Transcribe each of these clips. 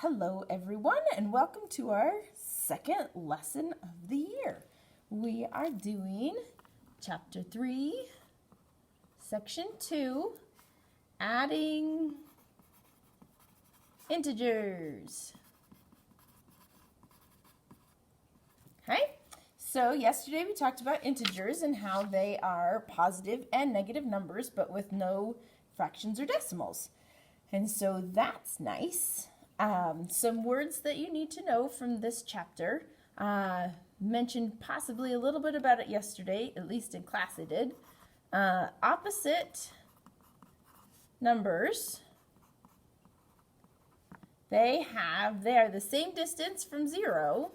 Hello everyone and welcome to our second lesson of the year. We are doing chapter 3, section 2, adding integers. Okay, so yesterday we talked about integers and how they are positive and negative numbers but with no fractions or decimals. And so that's nice. Some words that you need to know from this chapter, mentioned possibly a little bit about it yesterday, at least in class I did. Opposite numbers, they are the same distance from 0,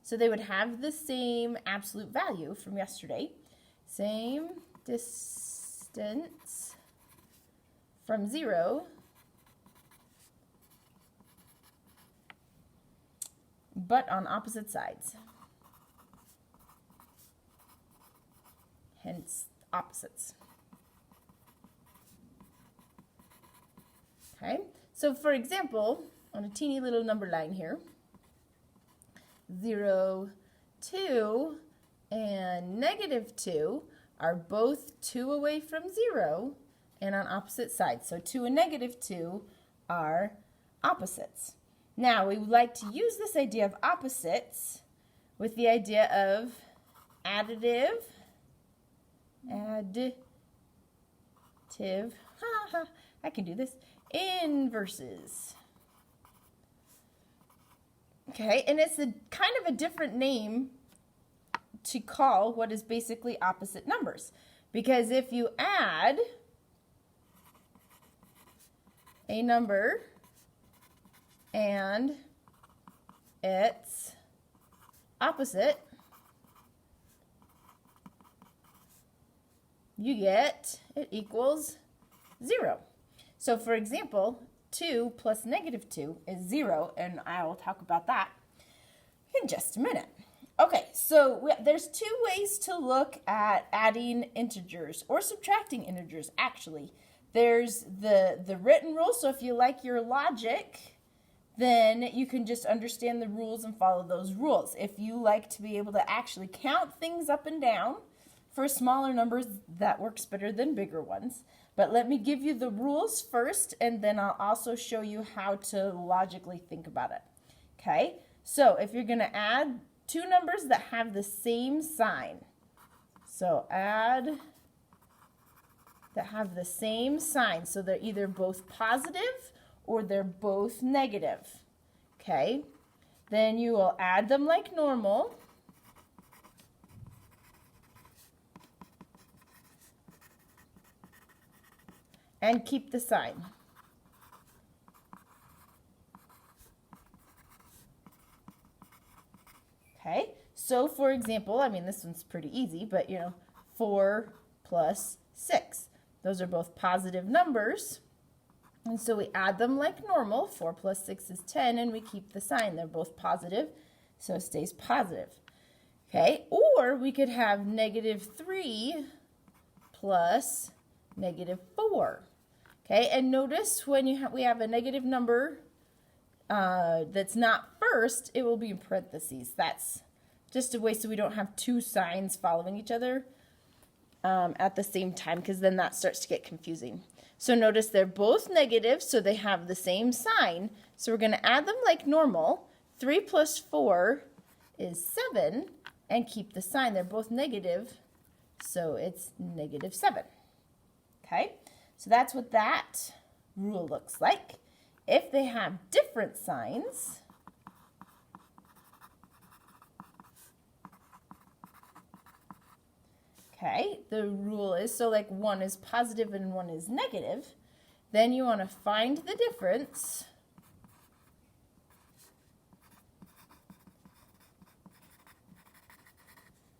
so they would have the same absolute value from yesterday. Same distance from 0, but on opposite sides. Hence, opposites. Okay, so for example, on a teeny little number line here, 0, 2, and -2 are both 2 away from 0 and on opposite sides. So 2 and -2 are opposites. Now, we would like to use this idea of opposites with the idea of additive, I can do this, inverses. Okay, and it's kind of a different name to call what is basically opposite numbers. Because if you add a number and its opposite, you get it equals 0. So for example, 2 plus -2 is 0, and I will talk about that in just a minute. Okay, so there's two ways to look at adding integers or subtracting integers, actually. There's the written rule, so if you like your logic, then you can just understand the rules and follow those rules. If you like to be able to actually count things up and down for smaller numbers, that works better than bigger ones. But let me give you the rules first, and then I'll also show you how to logically think about it. Okay, so if you're going to add two numbers that have the same sign, so add that have the same sign, so they're either both positive or they're both negative, okay? Then you will add them like normal. And keep the sign. Okay, so for example, this one's pretty easy, but 4 plus 6. Those are both positive numbers. And so we add them like normal. 4 plus 6 is 10, and we keep the sign. They're both positive, so it stays positive. Okay, or we could have -3 plus -4. Okay, and notice when we have a negative number that's not first, it will be in parentheses. That's just a way so we don't have two signs following each other at the same time, because then that starts to get confusing. So notice they're both negative, so they have the same sign. So we're going to add them like normal. 3 plus 4 is 7, and keep the sign. They're both negative, so it's -7. Okay, so that's what that rule looks like. If they have different signs, okay, the rule is, so like one is positive and one is negative, then you want to find the difference.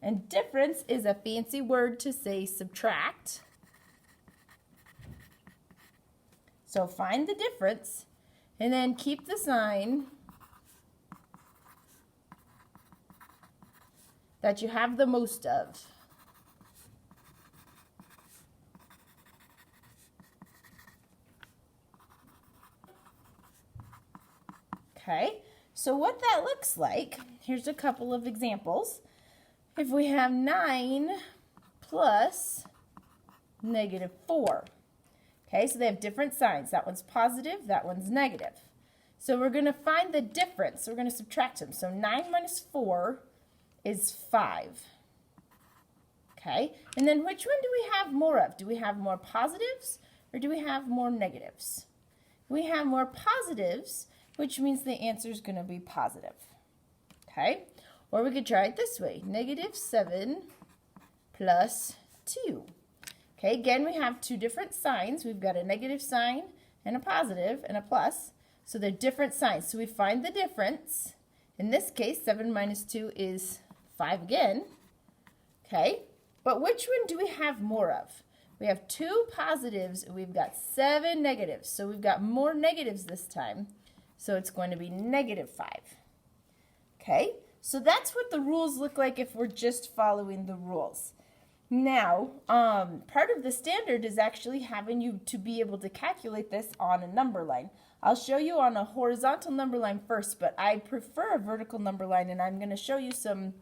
And difference is a fancy word to say subtract. So find the difference and then keep the sign that you have the most of. Okay, so what that looks like, here's a couple of examples. If we have 9 plus -4. Okay, so they have different signs. That one's positive, that one's negative. So we're going to find the difference. We're going to subtract them. So 9 minus 4 is 5. Okay, and then which one do we have more of? Do we have more positives or do we have more negatives? We have more positives, which means the answer is going to be positive. Okay, or we could try it this way. -7 plus 2. Okay, again, we have two different signs. We've got a negative sign and a positive and a plus. So they're different signs. So we find the difference. In this case, 7 minus 2 is 5 again. Okay, but which one do we have more of? We have 2 positives and we've got 7 negatives. So we've got more negatives this time. So it's going to be -5. Okay, so that's what the rules look like if we're just following the rules. Now, part of the standard is actually having you to be able to calculate this on a number line. I'll show you on a horizontal number line first, but I prefer a vertical number line, and I'm going to show you some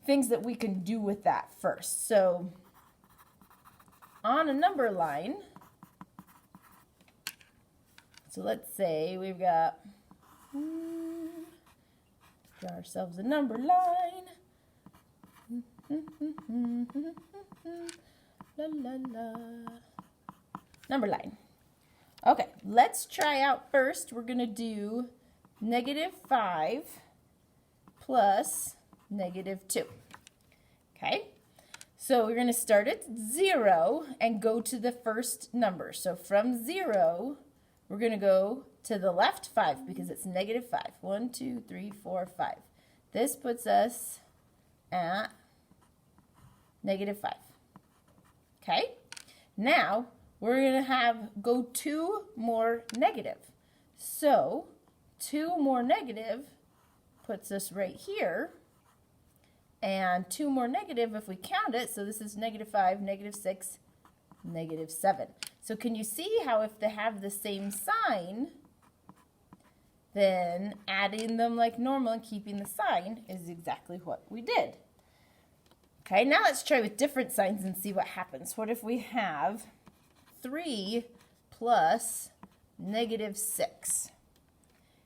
things that we can do with that first. So, on a number line, so let's say we've got, draw ourselves a number line. La, la, la. Number line. Okay, let's try out first. We're going to do -5 plus -2. Okay, so we're going to start at 0 and go to the first number. So from 0, we're going to go to the left 5 because it's -5. 1, 2, 3, 4, 5. This puts us at -5. Okay, now we're going to go 2 more negative. So 2 more negative puts us right here. And 2 more negative if we count it. So this is -5, -6, -7. So can you see how if they have the same sign, then adding them like normal and keeping the sign is exactly what we did. Okay, now let's try with different signs and see what happens. What if we have 3 plus -6?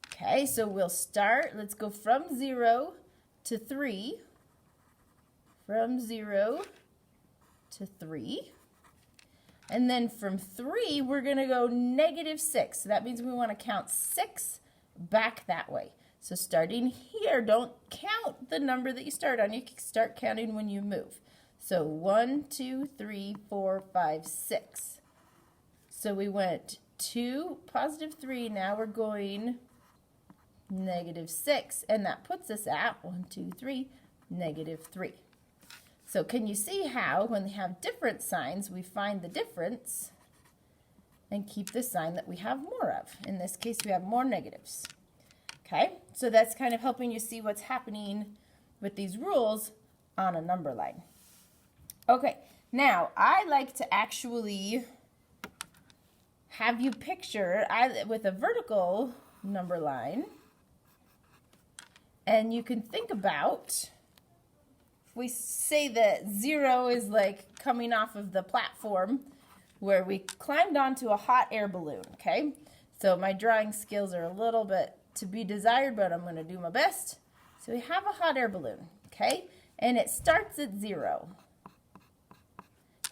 Okay, so we'll start, let's go from 0 to 3. From 0 to 3. And then from 3, we're going to go -6. So that means we want to count 6 back that way. So starting here, don't count the number that you start on. You can start counting when you move. So 1, 2, 3, 4, 5, 6. So we went 2, +3. Now we're going -6. And that puts us at 1, 2, 3, -3. So can you see how when they have different signs, we find the difference and keep the sign that we have more of? In this case, we have more negatives. Okay, so that's kind of helping you see what's happening with these rules on a number line. Okay, now I like to actually have you picture with a vertical number line, and you can think about, we say that 0 is like coming off of the platform where we climbed onto a hot air balloon, okay? So my drawing skills are a little bit to be desired, but I'm going to do my best. So we have a hot air balloon, okay? And it starts at 0.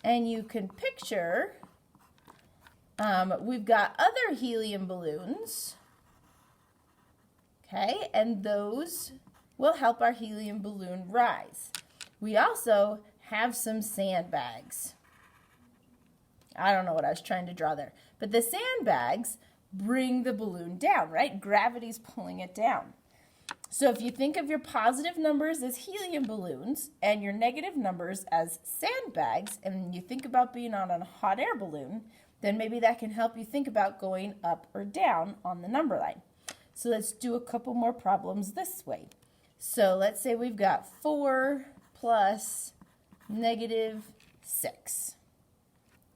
And you can picture, we've got other helium balloons, okay? And those will help our helium balloon rise. We also have some sandbags. I don't know what I was trying to draw there. But the sandbags bring the balloon down, right? Gravity's pulling it down. So if you think of your positive numbers as helium balloons and your negative numbers as sandbags, and you think about being on a hot air balloon, then maybe that can help you think about going up or down on the number line. So let's do a couple more problems this way. So let's say we've got 4 plus -6.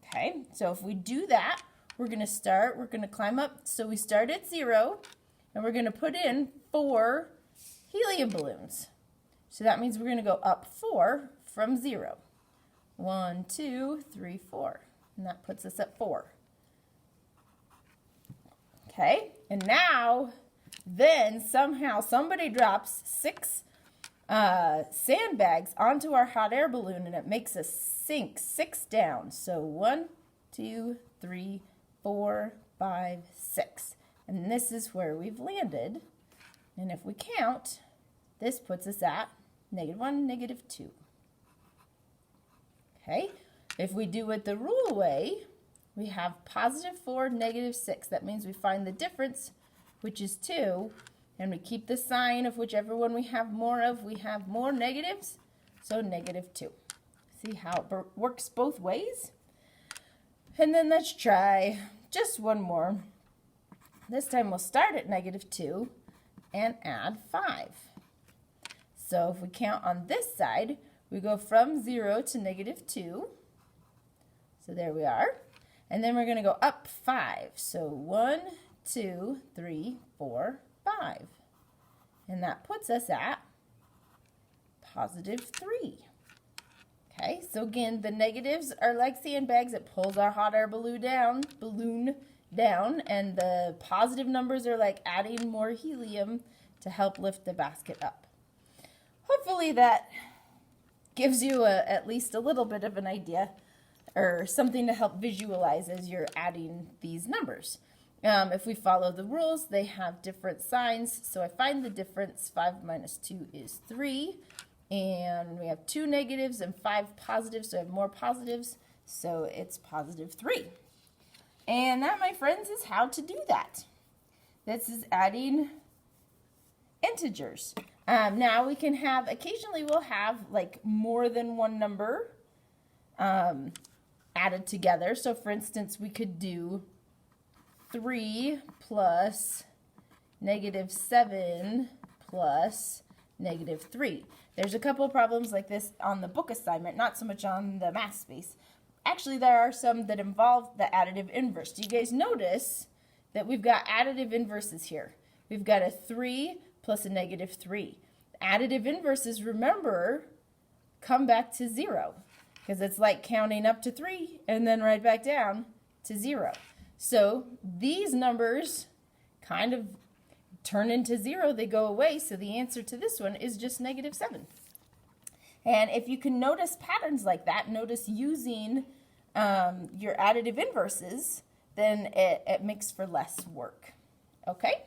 Okay, so if we do that, we're going to climb up. So we start at 0, and we're going to put in 4 helium balloons. So that means we're going to go up 4 from 0. 1, 2, 3, 4. And that puts us at 4. Okay, and now, then somehow somebody drops 6 sandbags onto our hot air balloon, and it makes us sink 6 down. So 1, 2, 3, 4, 5, 6. And this is where we've landed. And if we count, this puts us at -1, -2. Okay, if we do it the rule way, we have +4, -6. That means we find the difference, which is 2, and we keep the sign of whichever one we have more of. We have more negatives, so -2. See how it works both ways? And then let's try just one more. This time we'll start at -2 and add 5. So if we count on this side, we go from 0 to -2. So there we are. And then we're going to go up 5. So 1, 2, 3, 4, 5. And that puts us at +3. Okay, so again, the negatives are like sandbags. It pulls our hot air balloon down, and the positive numbers are like adding more helium to help lift the basket up. Hopefully that gives you at least a little bit of an idea or something to help visualize as you're adding these numbers. If we follow the rules, they have different signs. So I find the difference. 5 minus 2 is 3. And we have 2 negatives and 5 positives, so I have more positives. So it's +3. And that, my friends, is how to do that. This is adding integers. Now we can have, occasionally we'll have like more than one number added together. So for instance, we could do 3 plus -7 plus -3. There's a couple problems like this on the book assignment, not so much on the math space. Actually, there are some that involve the additive inverse. Do you guys notice that we've got additive inverses here? We've got a 3 plus a -3. Additive inverses, remember, come back to 0 because it's like counting up to 3 and then right back down to 0. So these numbers kind of turn into 0, they go away, so the answer to this one is just -7. And if you can notice patterns like that, notice using your additive inverses, then it makes for less work. Okay?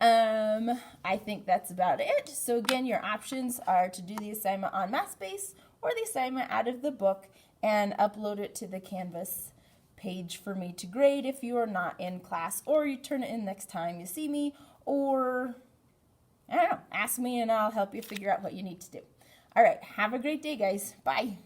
I think that's about it. So again, your options are to do the assignment on MathSpace or the assignment out of the book and upload it to the Canvas page for me to grade if you are not in class, or you turn it in next time you see me, or I don't know, ask me and I'll help you figure out what you need to do. All right, have a great day, guys. Bye.